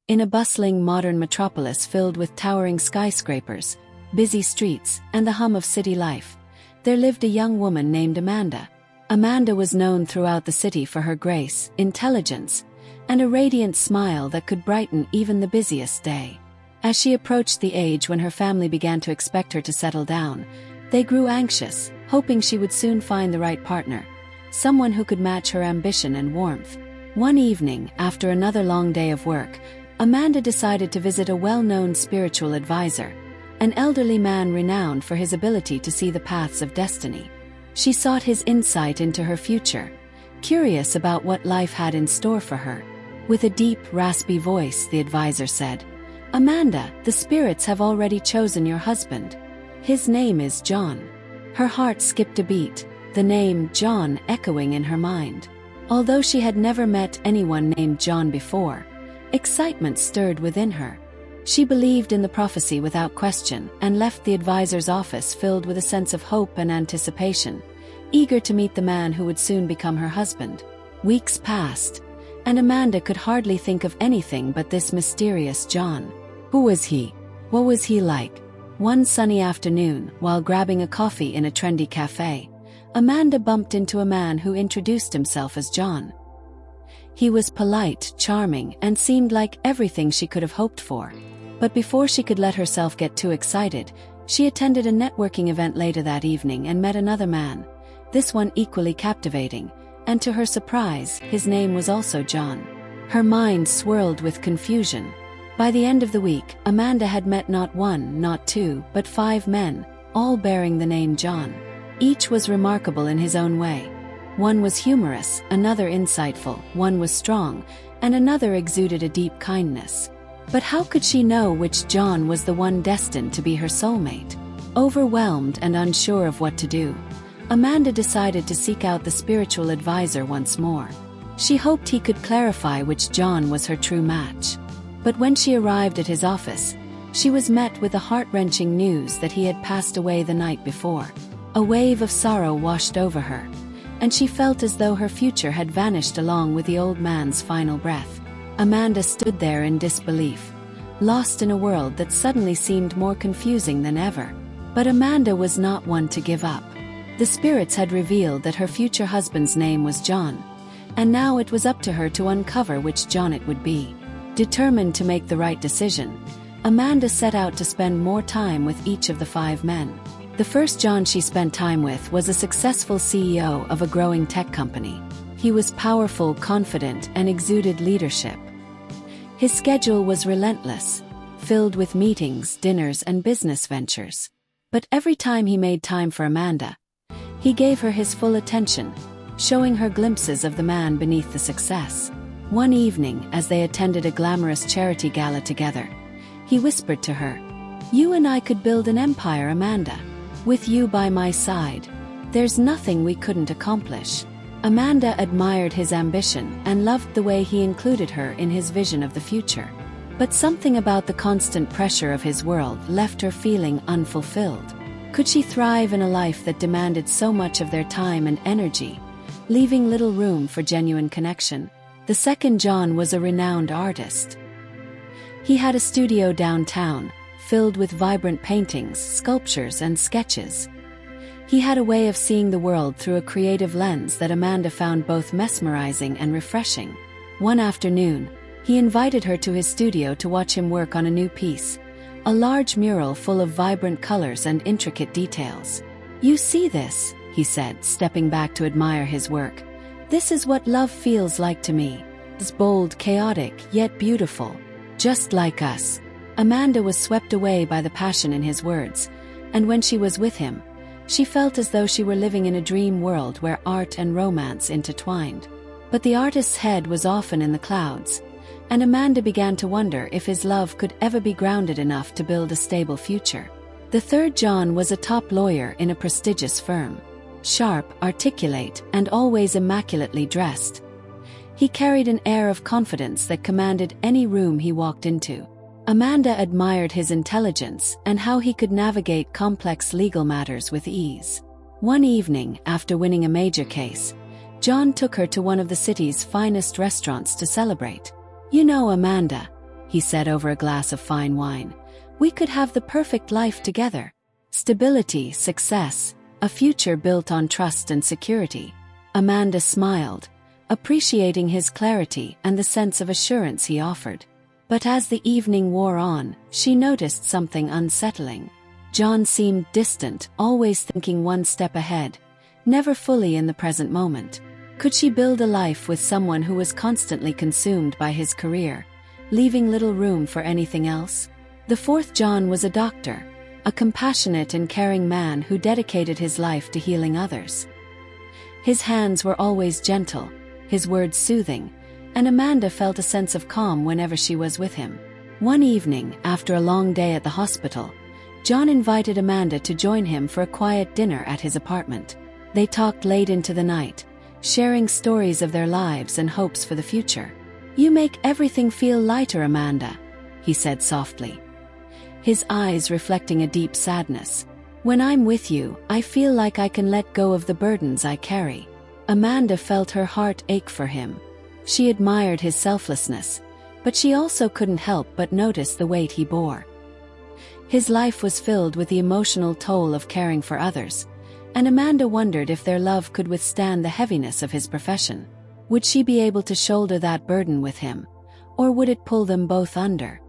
In a bustling modern metropolis filled with towering skyscrapers, busy streets, and the hum of city life, there lived a young woman named Amanda. Amanda was known throughout the city for her grace, intelligence, and a radiant smile that could brighten even the busiest day. As she approached the age when her family began to expect her to settle down, they grew anxious, hoping she would soon find the right partner, someone who could match her ambition and warmth. One evening, after another long day of work, Amanda decided to visit a well-known spiritual advisor, an elderly man renowned for his ability to see the paths of destiny. She sought his insight into her future, curious about what life had in store for her. With a deep, raspy voice, the advisor said, "Amanda, the spirits have already chosen your husband. His name is John." Her heart skipped a beat, the name John echoing in her mind. Although she had never met anyone named John before, excitement stirred within her. She believed in the prophecy without question and left the advisor's office filled with a sense of hope and anticipation, eager to meet the man who would soon become her husband. Weeks passed, and Amanda could hardly think of anything but this mysterious John. Who was he? What was he like? One sunny afternoon, while grabbing a coffee in a trendy cafe, Amanda bumped into a man who introduced himself as John. He was polite, charming, and seemed like everything she could have hoped for. But before she could let herself get too excited, she attended a networking event later that evening and met another man, this one equally captivating, and to her surprise, his name was also John. Her mind swirled with confusion. By the end of the week, Amanda had met not one, not two, but 5 men, all bearing the name John. Each was remarkable in his own way. One was humorous, another insightful, one was strong, and another exuded a deep kindness. But how could she know which John was the one destined to be her soulmate? Overwhelmed and unsure of what to do, Amanda decided to seek out the spiritual advisor once more. She hoped he could clarify which John was her true match. But when she arrived at his office, she was met with the heart-wrenching news that he had passed away the night before. A wave of sorrow washed over her, and she felt as though her future had vanished along with the old man's final breath. Amanda stood there in disbelief, lost in a world that suddenly seemed more confusing than ever. But Amanda was not one to give up. The spirits had revealed that her future husband's name was John, and now it was up to her to uncover which John it would be. Determined to make the right decision, Amanda set out to spend more time with each of the 5 men. The first John she spent time with was a successful CEO of a growing tech company. He was powerful, confident, and exuded leadership. His schedule was relentless, filled with meetings, dinners, and business ventures. But every time he made time for Amanda, he gave her his full attention, showing her glimpses of the man beneath the success. One evening, as they attended a glamorous charity gala together, he whispered to her, "You and I could build an empire, Amanda. With you by my side, there's nothing we couldn't accomplish." Amanda admired his ambition and loved the way he included her in his vision of the future. But something about the constant pressure of his world left her feeling unfulfilled. Could she thrive in a life that demanded so much of their time and energy, leaving little room for genuine connection? The second John was a renowned artist. He had a studio downtown, filled with vibrant paintings, sculptures, and sketches. He had a way of seeing the world through a creative lens that Amanda found both mesmerizing and refreshing. One afternoon, he invited her to his studio to watch him work on a new piece, a large mural full of vibrant colors and intricate details. "You see this?" he said, stepping back to admire his work. "This is what love feels like to me. It's bold, chaotic, yet beautiful. Just like us." Amanda was swept away by the passion in his words, and when she was with him, she felt as though she were living in a dream world where art and romance intertwined. But the artist's head was often in the clouds, and Amanda began to wonder if his love could ever be grounded enough to build a stable future. The third John was a top lawyer in a prestigious firm. Sharp, articulate, and always immaculately dressed, he carried an air of confidence that commanded any room he walked into. Amanda admired his intelligence and how he could navigate complex legal matters with ease. One evening, after winning a major case, John took her to one of the city's finest restaurants to celebrate. "You know, Amanda, he said over a glass of fine wine. "We could have the perfect life together. Stability, success, a future built on trust and security." Amanda smiled, appreciating his clarity and the sense of assurance he offered. But as the evening wore on, she noticed something unsettling. John seemed distant, always thinking one step ahead, never fully in the present moment. Could she build a life with someone who was constantly consumed by his career, leaving little room for anything else? The fourth John was a doctor, a compassionate and caring man who dedicated his life to healing others. His hands were always gentle, his words soothing, and Amanda felt a sense of calm whenever she was with him. One evening, after a long day at the hospital, John invited Amanda to join him for a quiet dinner at his apartment. They talked late into the night, sharing stories of their lives and hopes for the future. "You make everything feel lighter, Amanda," he said softly, his eyes reflecting a deep sadness. "When I'm with you, I feel like I can let go of the burdens I carry." Amanda felt her heart ache for him. She admired his selflessness, but she also couldn't help but notice the weight he bore. His life was filled with the emotional toll of caring for others, and Amanda wondered if their love could withstand the heaviness of his profession. Would she be able to shoulder that burden with him, or would it pull them both under?